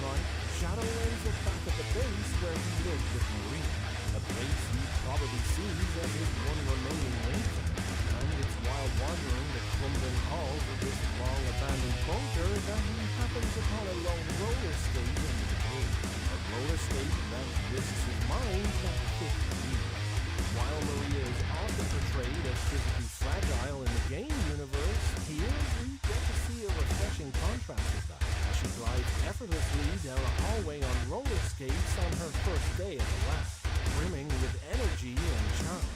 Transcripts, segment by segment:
life, Shadow ends up back at the base where he lived with Maria, a place he probably sees as his one remaining link. And it's while wandering the crumbling halls of this long-abandoned bunker that he happens upon a lone roller skate in the cave. A roller skate that risks his mind at 15. While Maria is often portrayed as physically fragile in the game universe, here we get to see a refreshing contrast with that, as she glides effortlessly down a hallway on roller skates on her first day at the lab, brimming with energy and charm.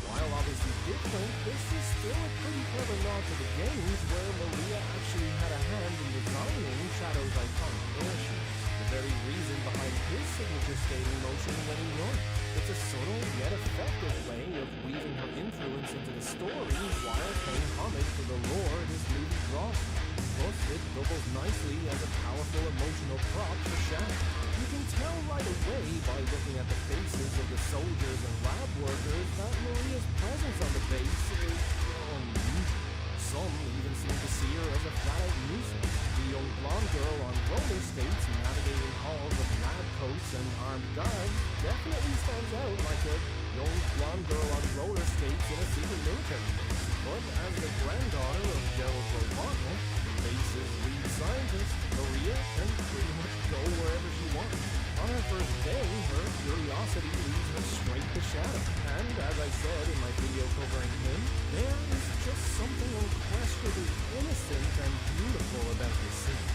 While obviously different, this is still a pretty clever nod to the games where Maria actually had a hand in designing Shadow's iconic air shoes, the very reason behind his signature skating motion when he runs. It's a subtle yet effective way of weaving her influence into the story while paying homage to the lore this movie draws. Plus, it doubles nicely as a powerful emotional prop for Shadow. You can tell right away by looking at the faces of the soldiers and lab workers that Maria's presence on the base is unusual. Some even seem to see her as a flat-out nuisance. The young blonde girl on roller skates navigating halls of lab coats and armed guards definitely stands out like a young blonde girl on roller skates in a secret military base. But as the granddaughter of Gerald Robotnik, the base's lead scientist, Maria can pretty much go wherever she wants. On her first day, her curiosity leads her straight to Shadow. And as I said in my video covering him, there is just something unquestionably innocent and beautiful about this scene.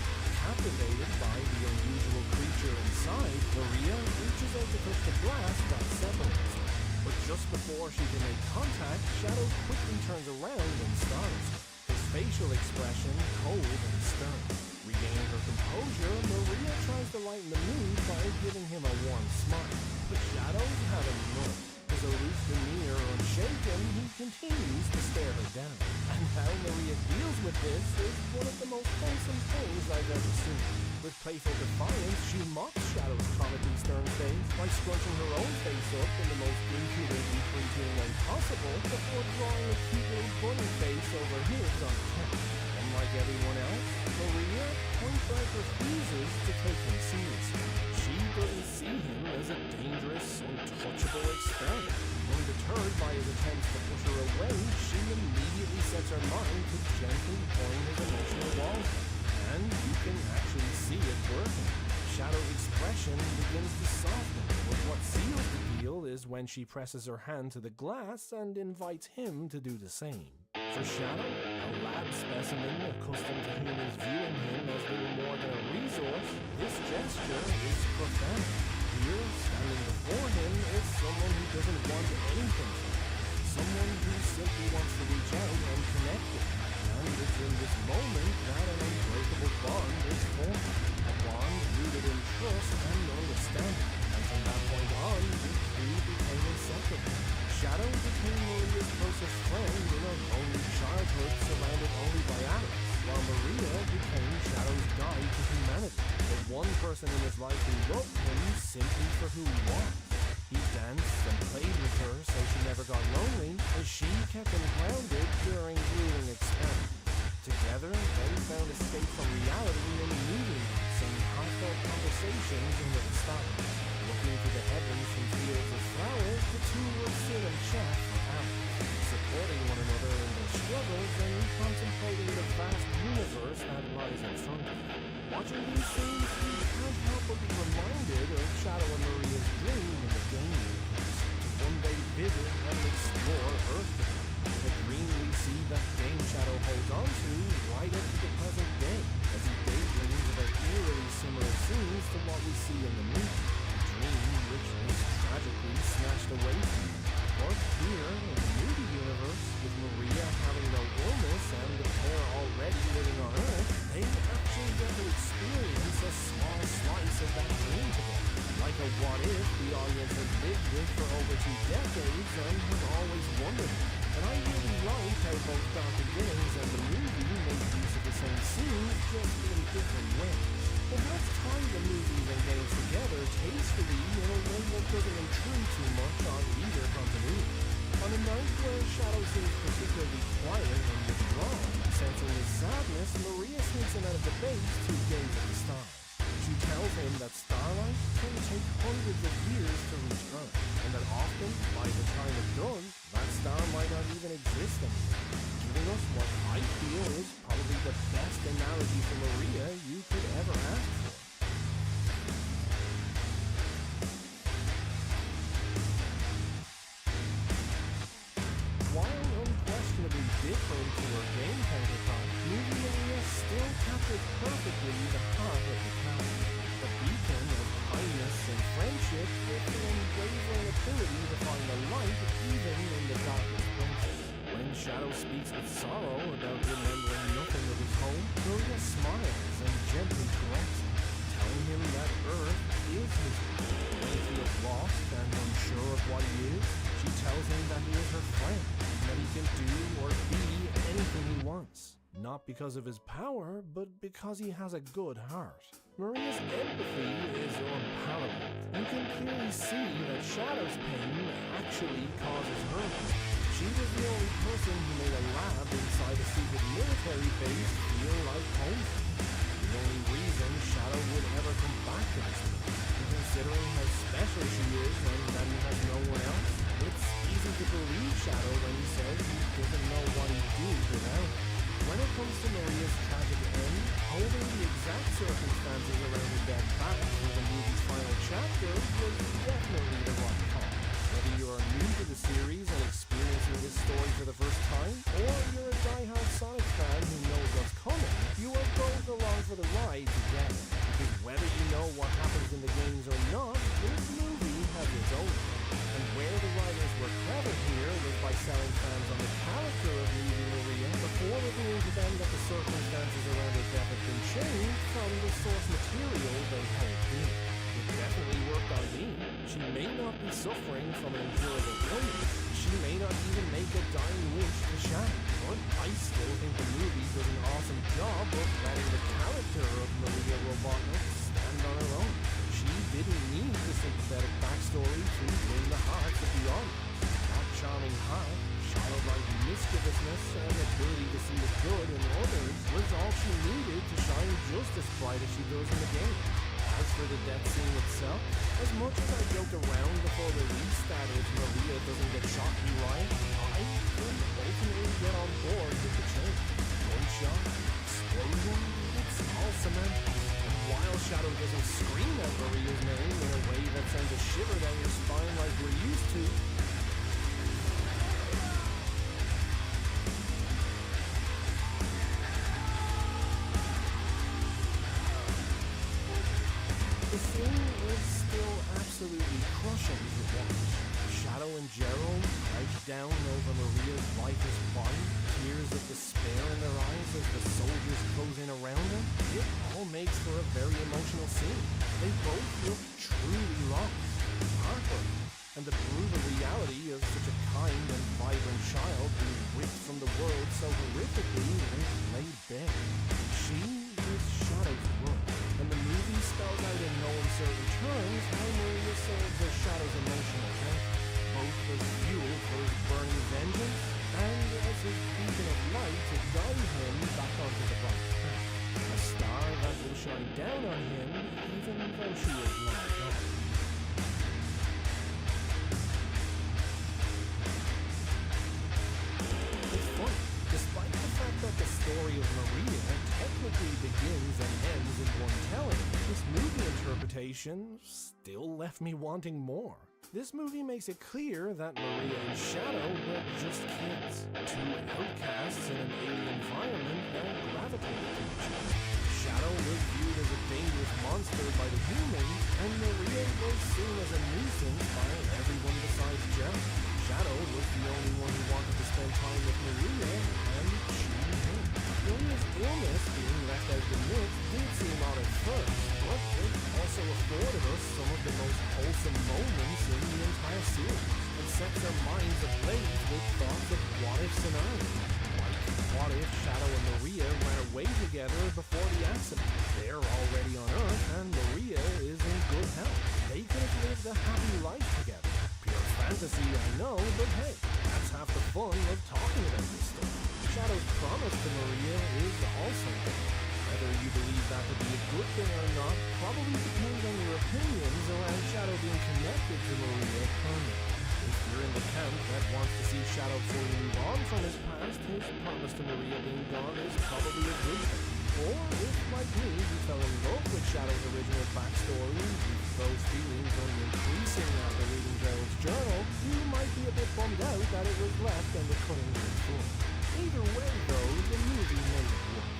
Captivated by the unusual creature inside, Maria reaches out to touch the glass that separates them. But just before she can make contact, Shadow quickly turns around and startles her, his facial expression cold and stern. Regaining her composure, Maria tries to lighten the mood by giving him a warm smile. But Shadow's having none. His aloof demeanor unshaken, he continues to stare her down. And how Maria deals with this is one of the most wholesome things I've ever seen. With playful defiance, she mocks Shadow's comically stern face by scrunching her own face up in the most impudently creeping way possible before drawing a cute little bunny face over his on the camera. Unlike everyone else, Maria point-blank refuses to take him seriously. She doesn't see him as a dangerous, untouchable experiment. Undeterred by his attempts to push her away, she immediately sets her mind to gently pulling his emotional walls. And you can actually see it working. Shadow's expression begins to soften, but what seals the deal is when she presses her hand to the glass and invites him to do the same. For Shadow, a lab specimen accustomed to humans viewing him as little more than a resource, this gesture is profound. Here, standing before him, is someone who doesn't want anything from him. Someone who simply wants to reach out and connect with him. And it's in this moment that an unbreakable bond is formed. A bond rooted in trust and understanding. And from that point on, the two became inseparable. Shadow became Maria's closest friend in a lonely childhood surrounded only by adults, while Maria became Shadow's guide to humanity. The one person in his life who loved him simply for who he was. He danced and played with her so she never got lonely, as she kept him grounded during grueling experiments. Together, they found escape from reality in movie nights and heartfelt conversations under the stars. Looking to the heavens from fields of flowers, the two would sit and chat for hours, supporting one another in their struggles and contemplating the vast universe that lies in front of them. Watching these scenes, you can't help but be reminded of Shadow and Maria's dream in the game universe, to one day visit and explore Earth together. The dream we see that Game Shadow holds on to right up to the present day, as he daydreams about eerily similar scenes to what we see in the movie. Which was tragically snatched away from him. But here, in the movie universe, with Maria having no illness and the pair already living on Earth, they actually get to experience a small slice of that dream together. Like a what-if the audience has lived with for over 2 decades and have always wondered. And I really like how both Dark Beginnings and the movie made use of the same scenes, just in different ways. But let's tie the movies and games together tastefully in a way that doesn't intrude too much on either continuity. On a night where Shadow seems particularly quiet and withdrawn, sensing his sadness, Maria sneaks him out of the base to gaze at the stars. She She tells him that starlight can take hundreds of years to reach Earth, and that often, by the time it does, that star might not even exist anymore, giving us what I feel is probably the best analogy for Maria you could ever ask for. While unquestionably different to her game counterpart, movie Maria still captures perfectly the heart of the character. The beacon of kindness and friendship with an unwavering ability to find the light even in the darkest places. When Shadow speaks with sorrow about remembering nothing of his home, Maria smiles and gently corrects him, telling him that Earth is his home. When he feels lost and unsure of what he is, she tells him that he is her friend, and that he can do or be anything he wants. Not because of his power, but because he has a good heart. Maria's empathy is unparalleled. You can clearly see that Shadow's pain actually causes her. She was the only person who made a lab inside a secret military base feel like home. The only reason Shadow would ever come back to this place. And considering how special she is and that he has no one else, it's easy to believe Shadow when he says he doesn't know what he'd do without her. When it comes to Maria's tragic end, holding the exact circumstances around her death back to the movie's final chapter was definitely the right call. Whether you are new to the series and experiencing this story for the first time, or you're a die-hard Sonic fan who knows what's coming, you are both along for the ride together. Because whether you know what happens in the games or not, this movie has its own. And where the writers were clever here was by selling fans on the character of movie Maria before revealing to them that the circumstances around her death had been changed from the source material they held dear. It definitely worked on me. She may not be suffering from an incurable illness. She may not even make a dying wish to Shadow. But I still think the movie does an awesome job of letting the character of Maria Robotnik stand on her own. She didn't need the sympathetic backstory to win the hearts of the audience. That charming heart, childlike mischievousness, and ability to see the good in others was all she needed to shine just as bright as she does in the game. As for the death scene itself, as much as I joked around before release that if Maria doesn't get shot right, I would ultimately get on board with the change. One shot, explosion, it's all cement. And while Shadow doesn't scream out Maria's name in a way that sends a shiver down your spine like we're used to, the scene is still absolutely crushing to watch. Shadow and Gerald crouched down over Maria's lifeless body, tears of despair in their eyes as the soldiers close in around her. It all makes for a very emotional scene. They both look truly lost, heartbroken, and the brutal reality of such a kind and vibrant child being ripped from the world so horrifically is laid bare. She is Shadow's world, and the movie spells out in no uncertain terms how Maria serves as Shadow's emotional anchor, both as fuel for his burning vengeance and as his beacon of light to guide him back onto the right path. A star that will shine down on him even though she is long gone. It's funny, despite the fact that the story of Maria technically begins and ends in one telling, this movie interpretation still left me wanting more. This movie makes it clear that Maria and Shadow were just kids, two outcasts in an alien environment that gravitated to each other. Shadow was viewed as a dangerous monster by the humans, and Maria was seen as a nuisance by everyone besides Gerald. Shadow was the only one who wanted to spend time with Maria, and she him. Maria's illness being left out of the mix did seem odd at first, but it also afforded us some of the most wholesome moments in the entire series, and sets our minds ablaze with thoughts of what-if scenarios. Like, what if Shadow and Maria ran away together before the accident? They're already on Earth, and Maria is in good health. They could have lived a happy life together. Pure fantasy, I know, but hey, that's half the fun of talking about this stuff. Shadow's promise to Maria is also there. Whether you believe that to be a good thing or not probably depends on your opinions around Shadow being connected to Maria Herman. If you're in the camp that wants to see Shadow fully move on from his past, his promise to Maria being gone is probably a good thing. Or if, like me, you fell in love with Shadow's original backstory, with those feelings only increasing after reading Gerald's journal, you might be a bit bummed out that it was left on the cutting room floor. Either way, though, the movie made it work.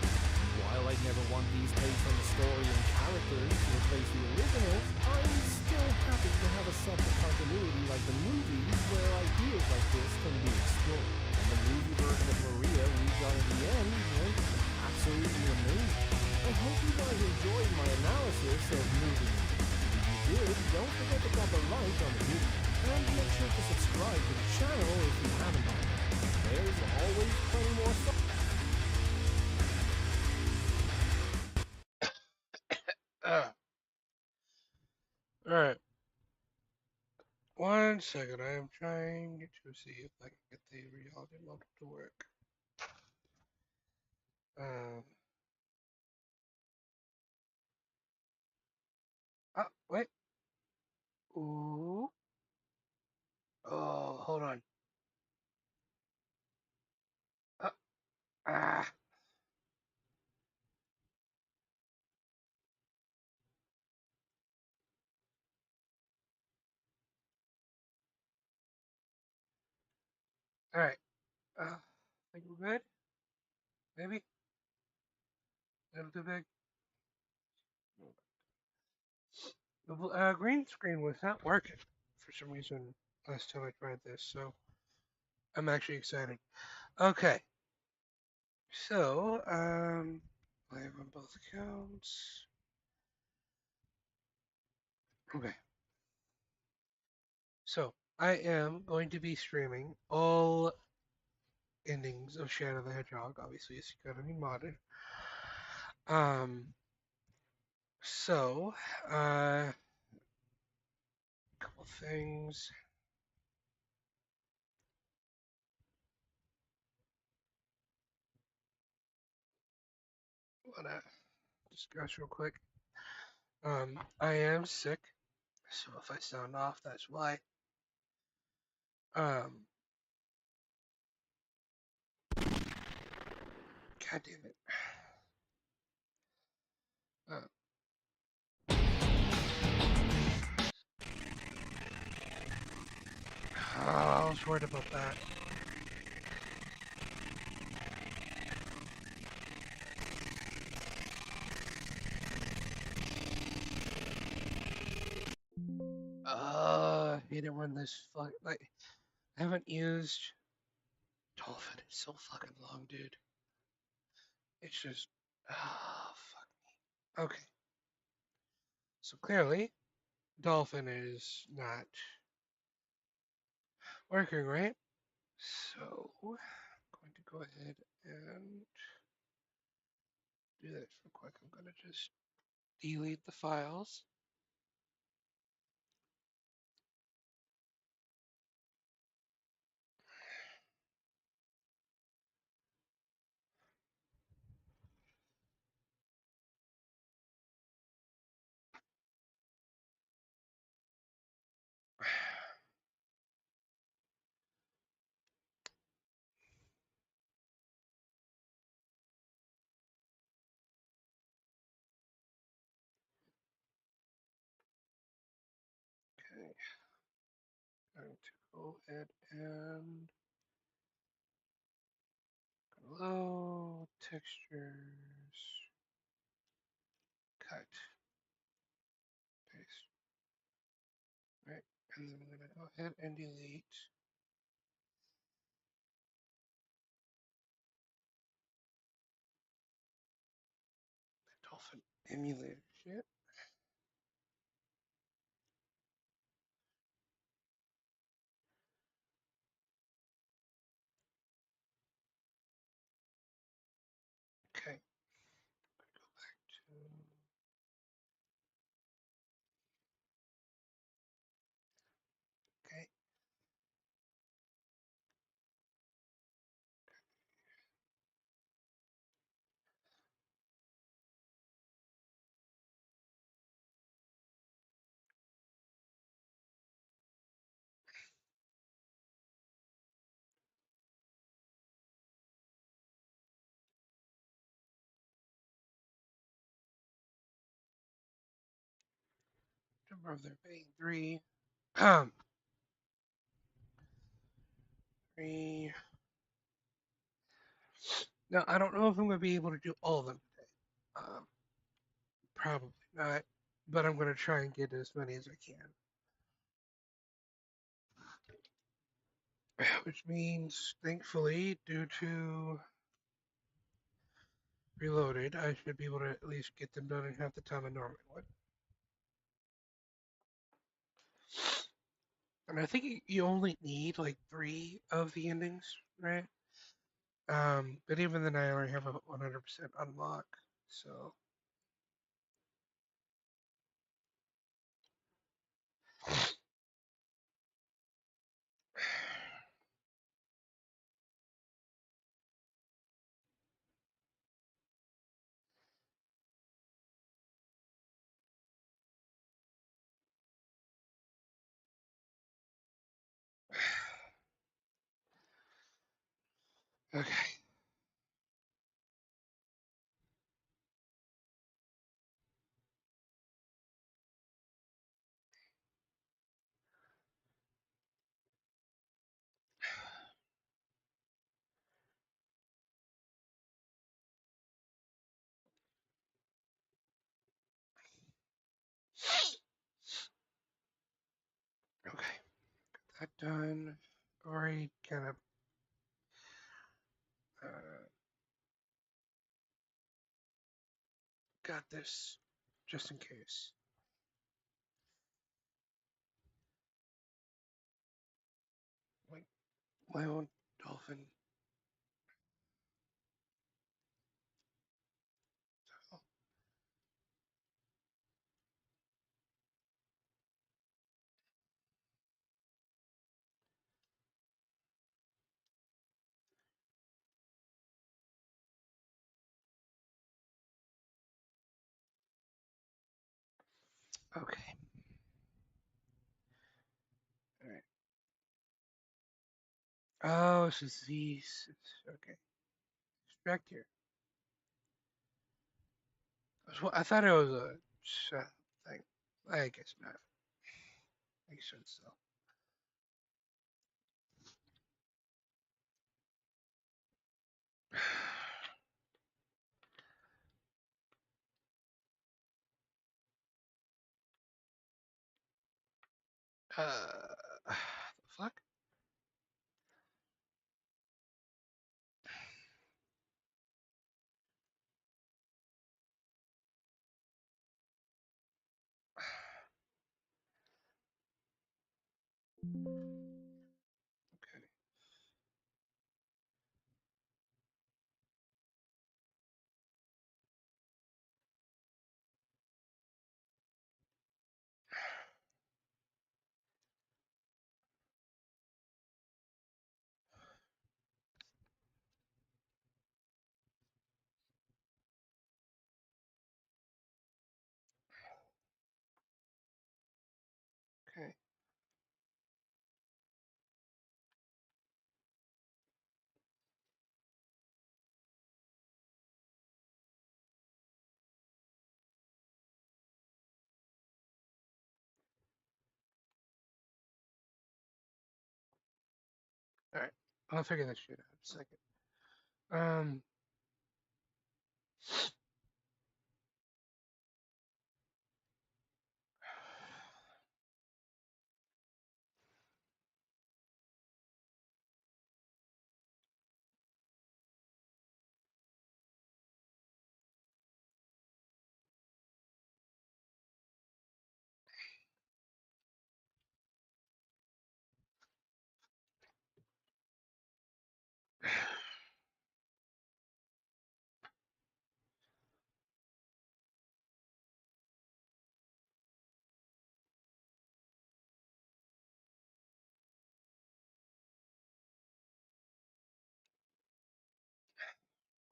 While I'd never want these takes on the story and characters to replace the original, I'm still happy to have a separate continuity like the movies where ideas like this can be explored. And the movie version of Maria we got in the end went absolutely amazing. I hope you guys enjoyed my analysis of movie. If you did, don't forget to drop a like on the video, and make sure to subscribe to the channel if you haven't already. There's always plenty more stuff. Alright. 1 second, I am trying to see if I can get the reality model to work. Wait. Ooh. Oh, hold on. Uh, ah. Alright. Think we're good? Maybe? A little too big? The green screen was not working for some reason last time I tried this, so I'm actually excited. Okay. So, live on both accounts. Okay. So, I am going to be streaming all endings of Shadow the Hedgehog. Obviously, it's going to be modded. So, a couple things. Want to discuss real quick. I am sick, so if I sound off, that's why. God damn it. I was worried about that. I hate it when this like I haven't used Dolphin in so fucking long, dude. It's just fuck. Okay. So clearly, Dolphin is not working, right? So I'm going to go ahead and do this real quick. I'm going to just delete the files. Okay, I'm going to go ahead and hello textures, cut, paste. Right, and then I'm going to go ahead and delete the Dolphin emulator shit. Okay, go back to okay. number of there being three. Um, three. Now I don't know if I'm going to be able to do all of them today. Probably not, but I'm going to try and get as many as I can. Which means, thankfully, due to Reloaded, I should be able to at least get them done in half the time I normally would. And I think you only need like three of the endings, right? But even then, I already have a 100% unlock. So, okay. Okay. That done. Already kind of got this just in case. Like my own dolphin. Oh, okay. All right. Oh, so these. Okay. Extract here. I thought it was a thing. I guess not. Makes sense though. The fuck? Okay. Okay. All right. I'll figure that shit out in a second. Um.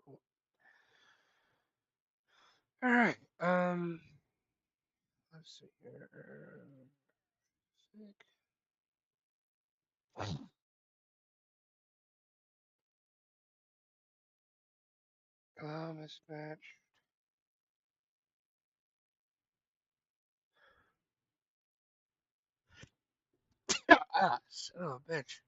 Cool. All right. Let's see here. Sick. Allow mismatch. Ah, son of a bitch.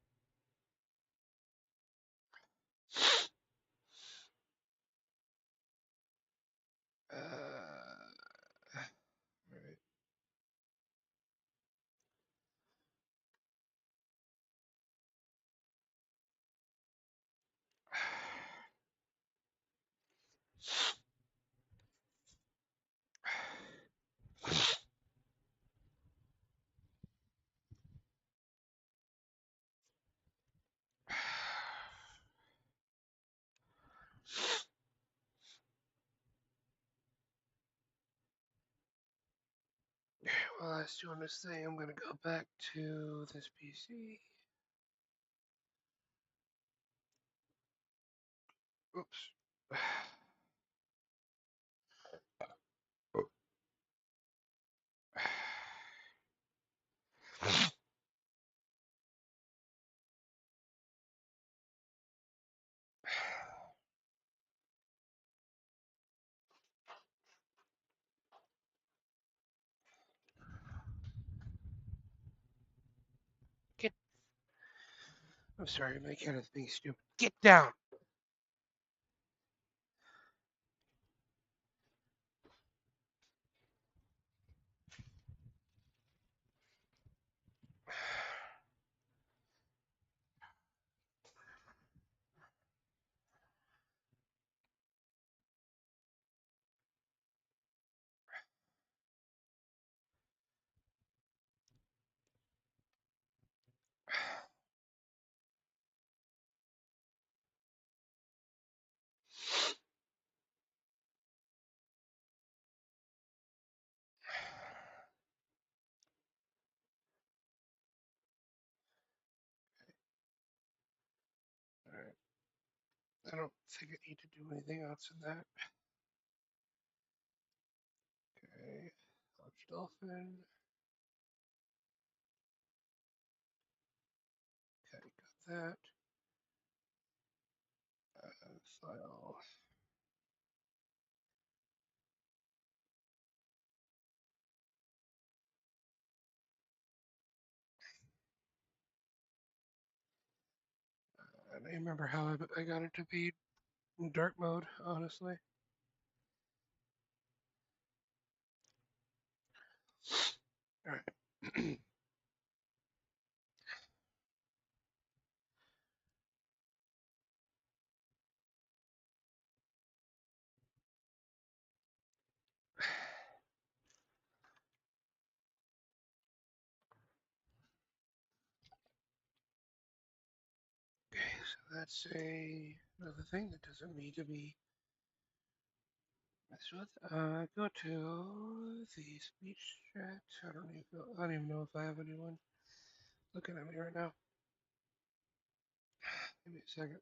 Right. While I was doing this thing, I'm gonna go back to this PC. Oops. Get. I'm sorry, my cat is being stupid. Get down. Alright. I don't think I need to do anything else in that. Okay. Launch Dolphin. Okay, got that. File. I don't remember how I got it to be in dark mode, honestly. Alright. Okay, so that's another thing that doesn't need to be messed with. Go to the speech chat. I don't even know if I have anyone looking at me right now. Give me a second.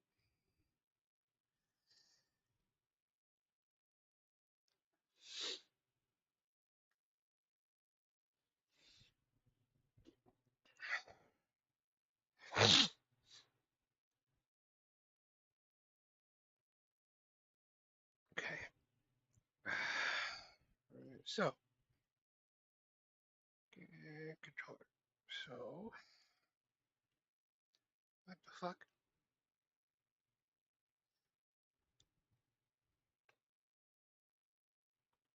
Okay. Alright, so, controller. So, what the fuck?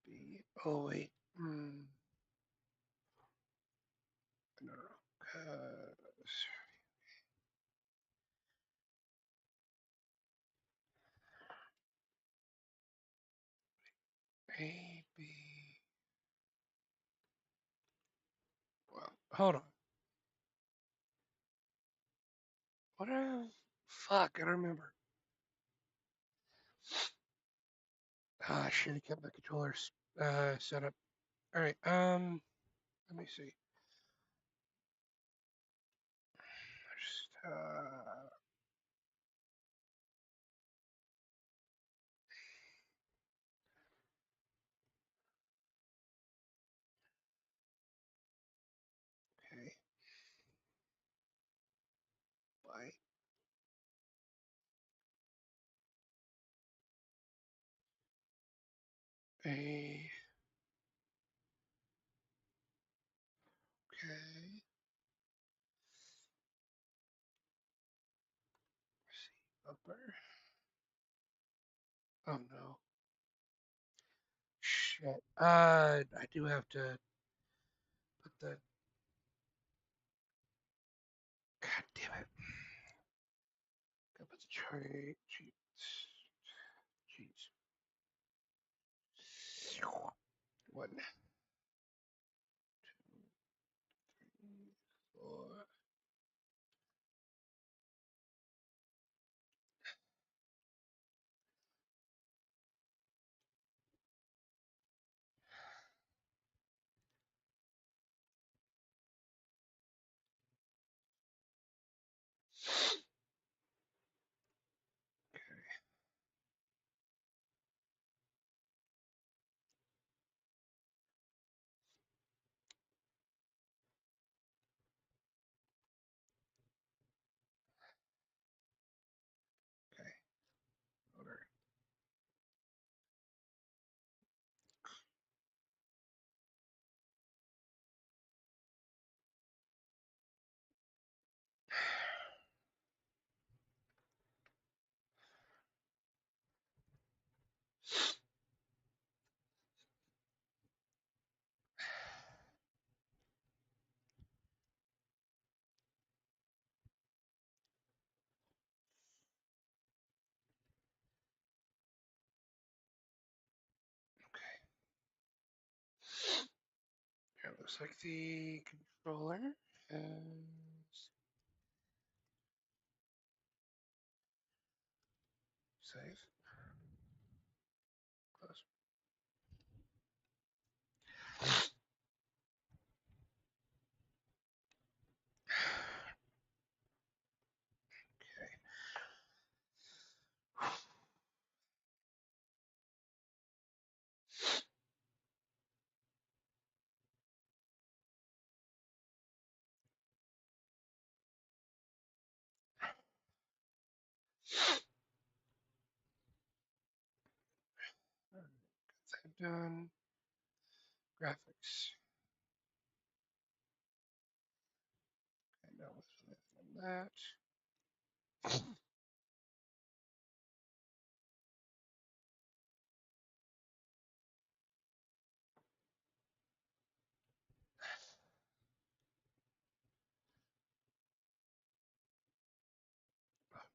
B. Oh, wait. No, no, no. A, B. Well, hold on. What fuck, I don't remember. Ah, I should have kept my controllers set up. Alright, let me see. Just, okay. Bye. A, okay. Upper. Oh no. Shit. I do have to put the. God damn it. Gotta put the tray. Jeez. One, two, three, four. Okay. Order. Here, it looks like the controller has save. Close. Okay. Got that done. Graphics. Okay, now what's on that?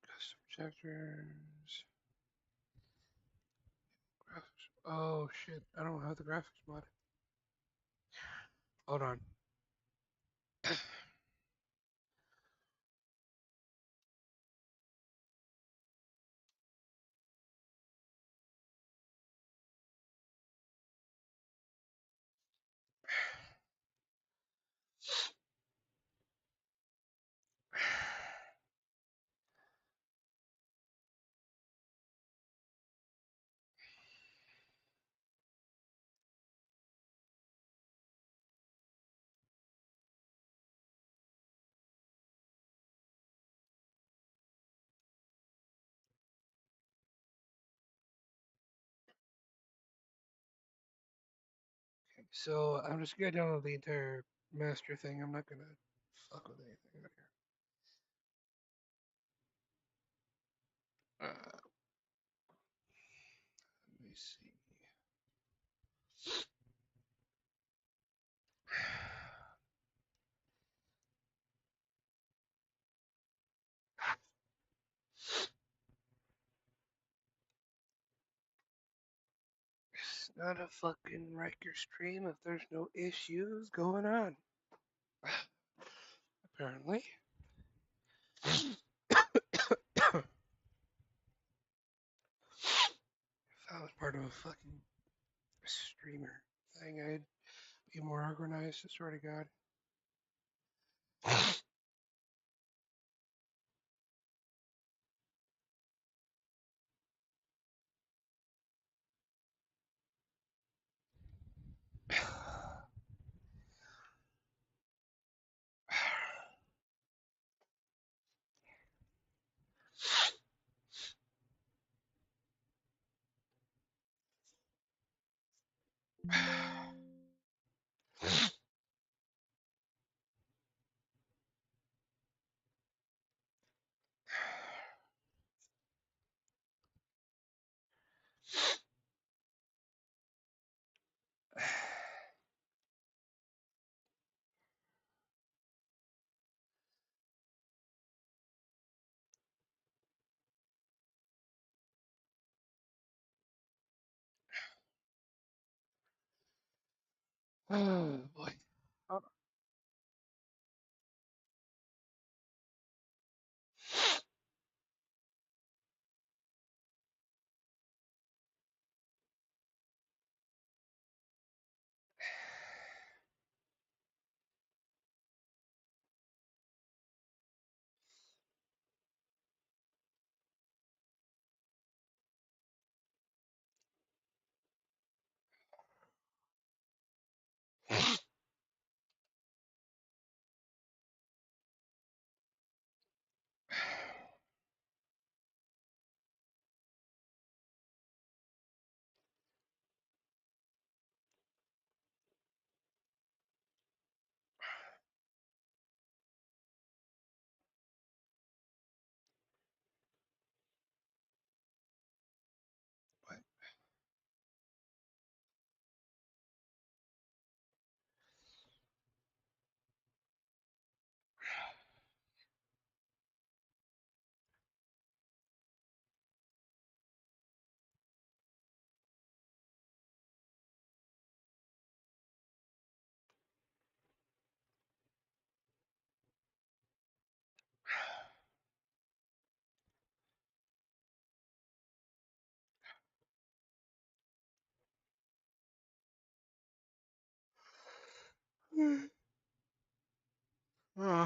Custom projectors. Graphics. Oh shit! I don't have the graphics mod. Hold on. So I'm just gonna download the entire master thing. I'm not gonna fuck with anything on here. Let me see. It's not a fucking Riker stream if there's no issues going on. Apparently. If I was part of a fucking streamer thing, I'd be more organized, I swear to God. Oh boy. Hold on.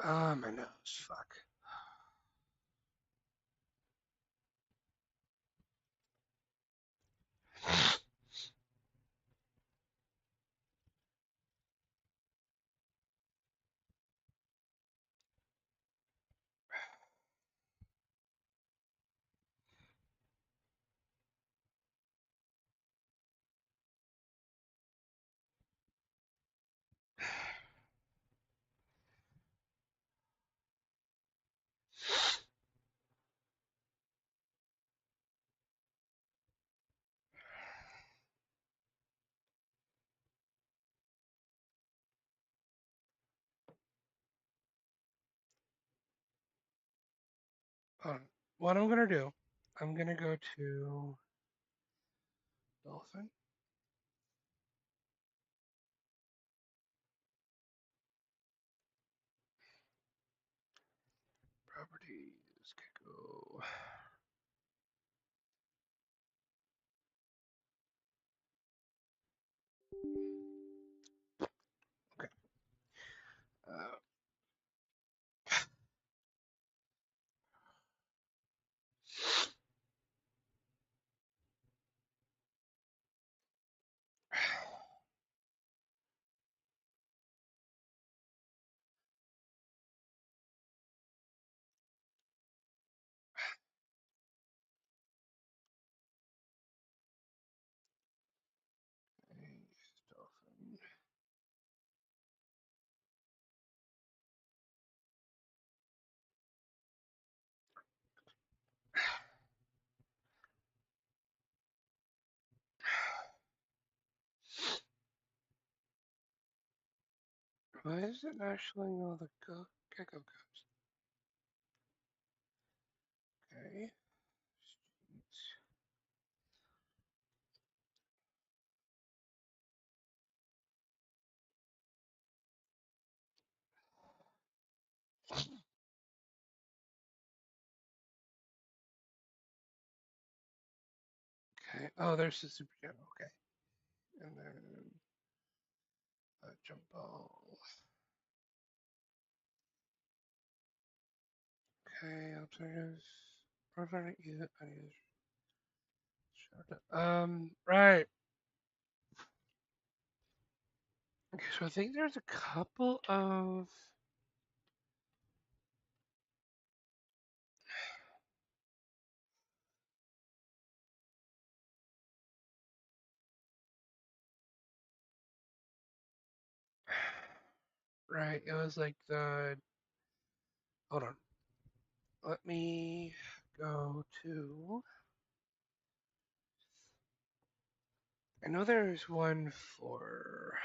Ah, my nose. Fuck. What I'm gonna do, I'm gonna go to Dolphin. Properties. Go. Okay. Uh, Dolphin. Why is it not showing all the gecko cubs? Okay. Okay. Oh, there's the super gem. Okay. And then jump ball. Okay. Alternatives. Perfect. Use it. I use. Right. Okay, so I think there's a couple of right. It was like the. Hold on. Let me go to. I know there's one for.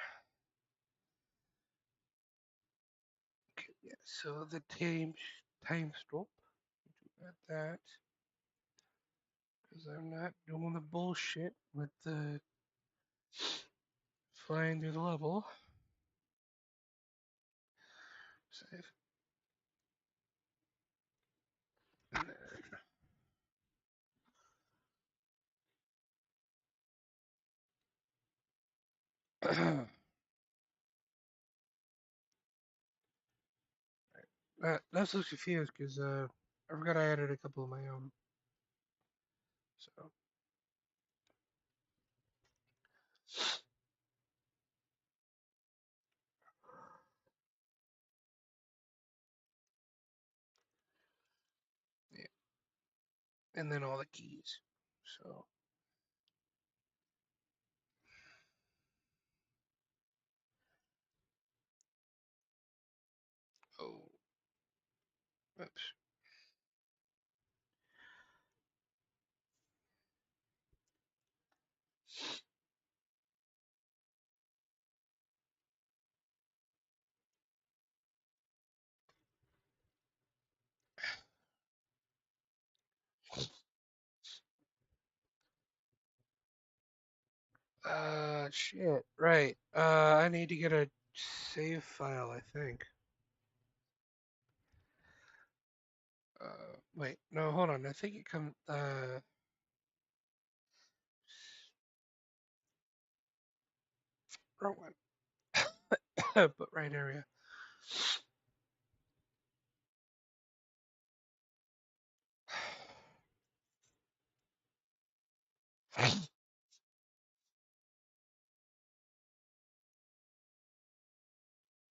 Okay, yeah. So the time stop. At that, because I'm not doing the bullshit with the flying through the level. Save. And that's so confused because I forgot I added a couple of my own. So yeah, and then all the keys. So oh, oops. Shit. Right. I need to get a save file. I think. Wait. No, hold on. I think it comes. Wrong one. But right area.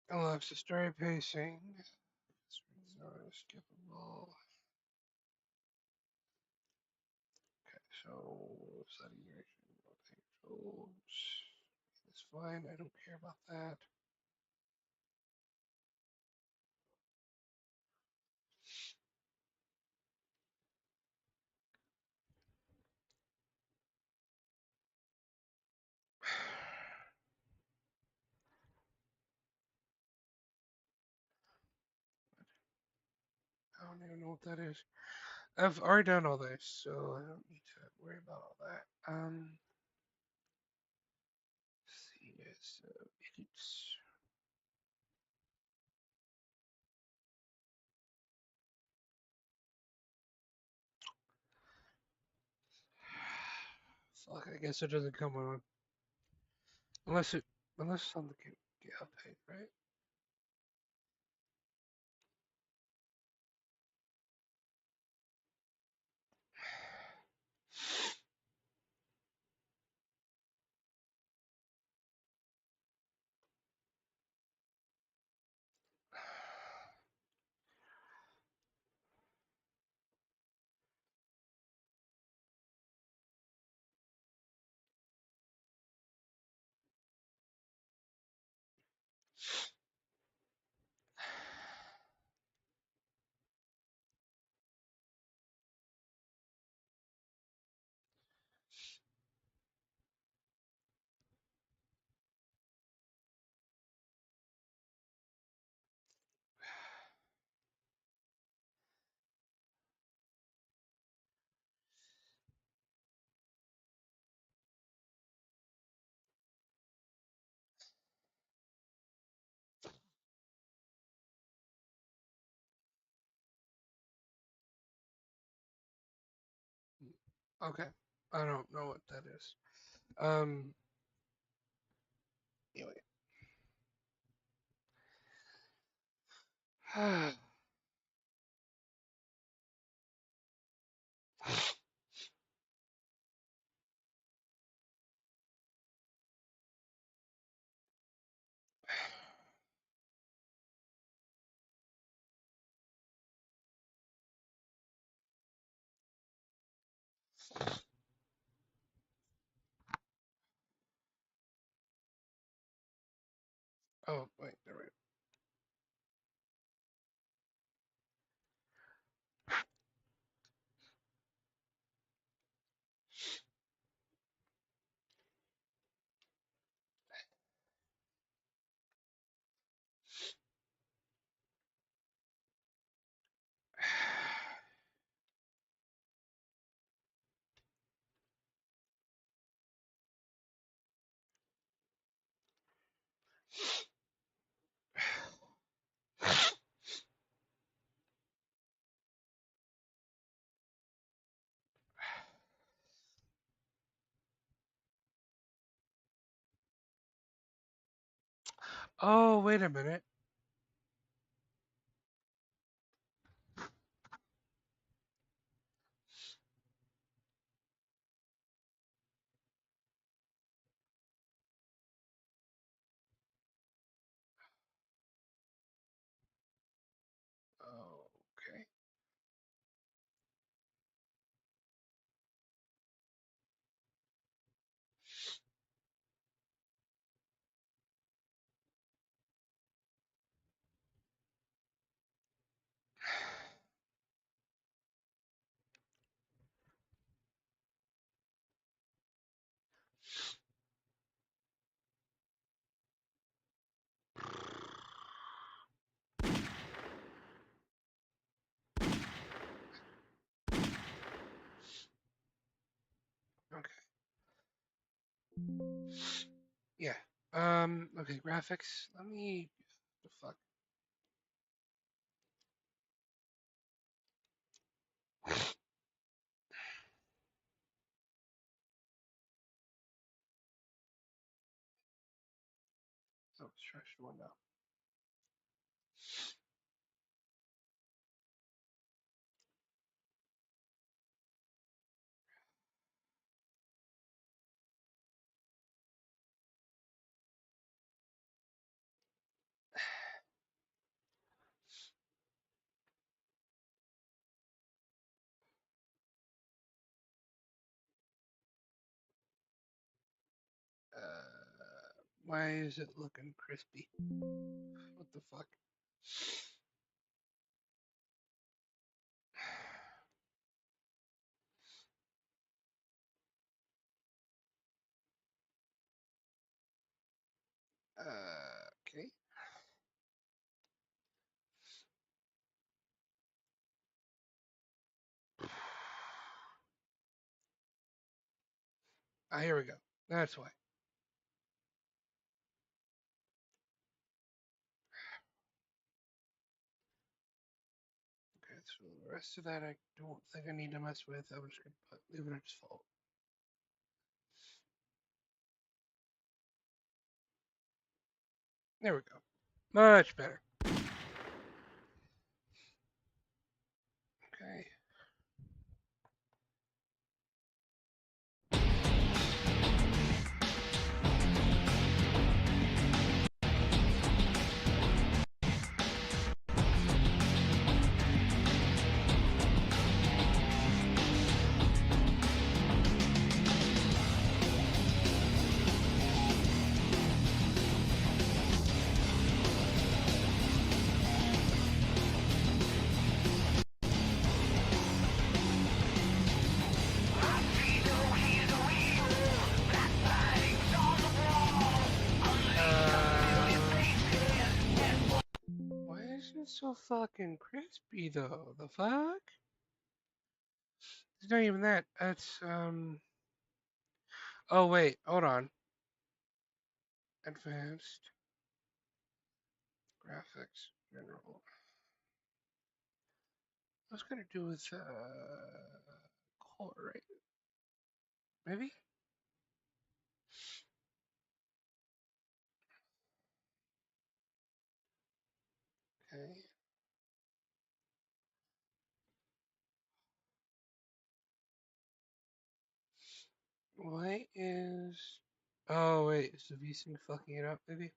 Elapsed the story pacing. Skippable. So setting duration, rotation, it's fine. I don't care about that. I don't even know what that is. I've already done all this, so I don't need to worry about all that. See, it's fuck. I guess it doesn't come on unless it's on the GitHub page, right? Okay. I don't know what that is. Um. Anyway. Oh wait, there we go. Oh, wait a minute. Okay. Okay. Yeah. Okay, graphics. Let me. The fuck. Oh, stretch the window. Why is it looking crispy? What the fuck? Okay. Ah, here we go. That's why. Okay, so the rest of that I don't think I need to mess with. I'm just gonna leave it at default. There we go. Much better. Okay. Why is it so fucking crispy though? The fuck? It's not even that. That's. Oh wait, hold on. Advanced graphics general. I was gonna do with color rate. Maybe? Okay. Why is... Oh, wait. Is the VSync fucking it up, maybe?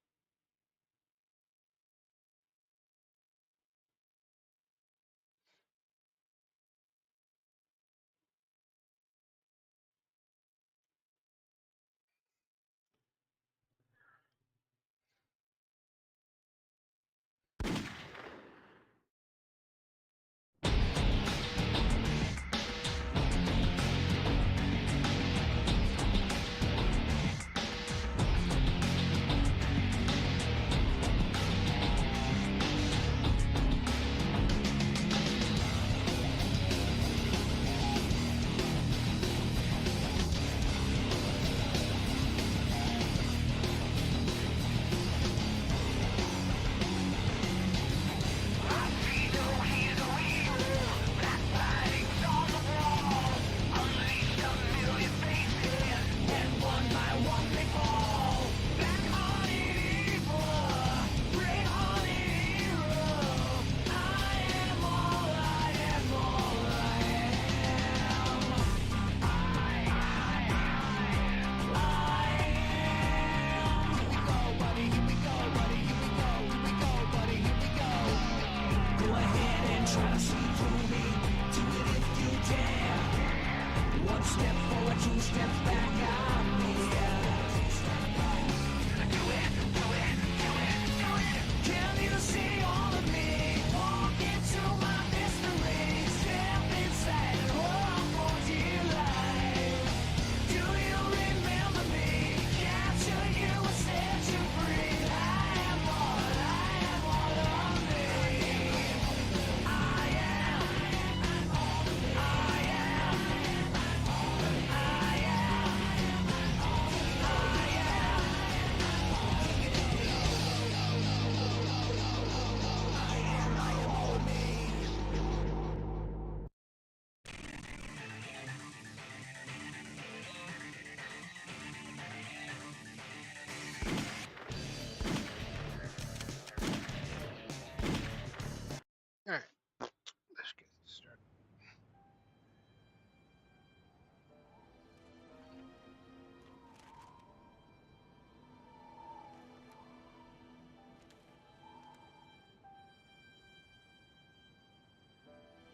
Alright. Let's get this started.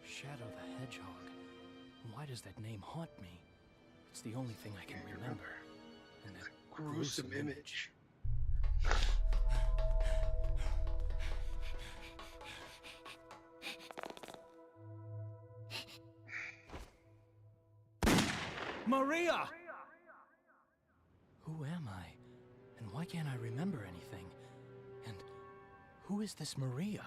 Shadow the Hedgehog. Why does that name haunt me? It's the only thing I can remember. And that Gruesome image. Maria! Who am I? And why can't I remember anything? And who is this Maria?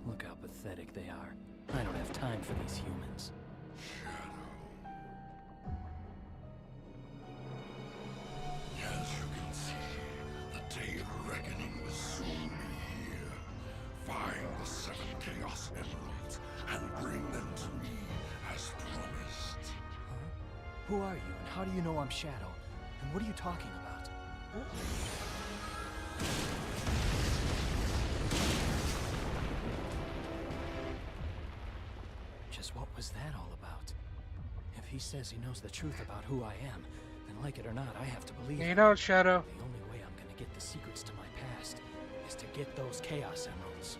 Look how pathetic they are. I don't have time for these humans. As you can see, the day of reckoning will soon be here. Find the 7 Chaos Emeralds and bring them to me as promised. Huh? Who are you, and how do you know I'm Shadow? And what are you talking about? Just what was that all about? If he says he knows the truth about who I am, then like it or not, I have to believe You him. don't, Shadow. The only way I'm gonna get the secrets to my past is to get those Chaos Emeralds.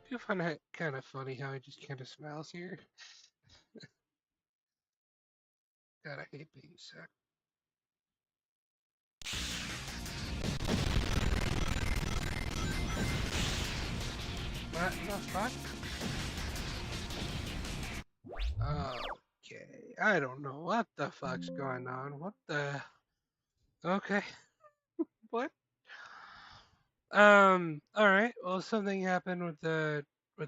Do you find it kind of funny how he just kind of smiles here? God, I hate being sick. What? No, fuck? Oh, Okay, I don't know what the fuck's going on. What the? Okay, what? All right. Well, something happened with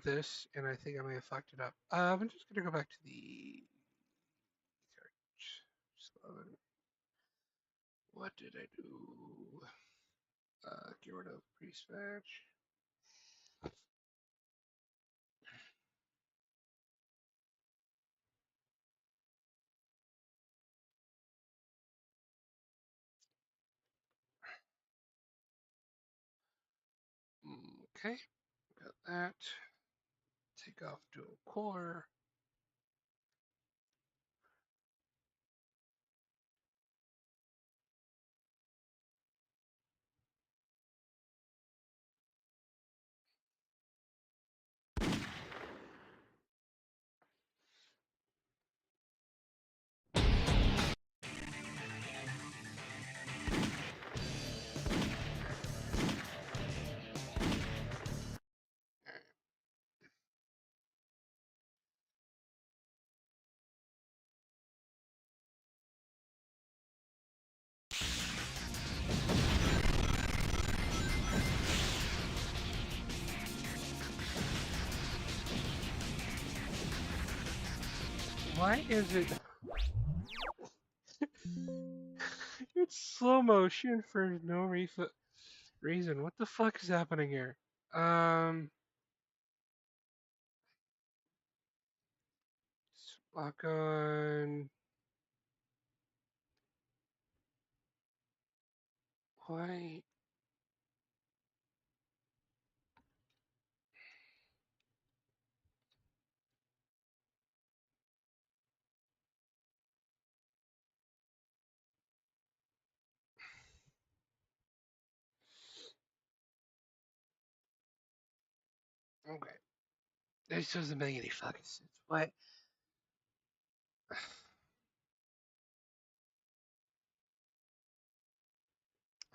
this, and I think I may have fucked it up. I'm just gonna go back to the search. What did I do? Get rid of pre-match. Okay, got that. Take off dual core. Why is it? It's slow motion for no reason. What the fuck is happening here? Lock on. Why? Okay. This doesn't make any fucking sense. What?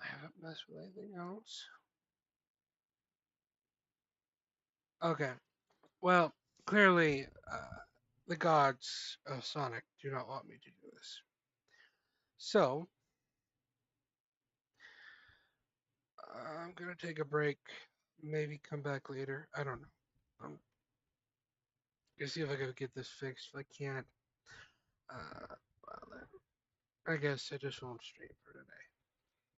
I haven't messed with anything else. Okay. Well, clearly, the gods of Sonic do not want me to do this. So, I'm gonna take a break. Maybe come back later. I don't know. I'm gonna see if I can get this fixed. If I can't, well then, I guess I just won't stream for today.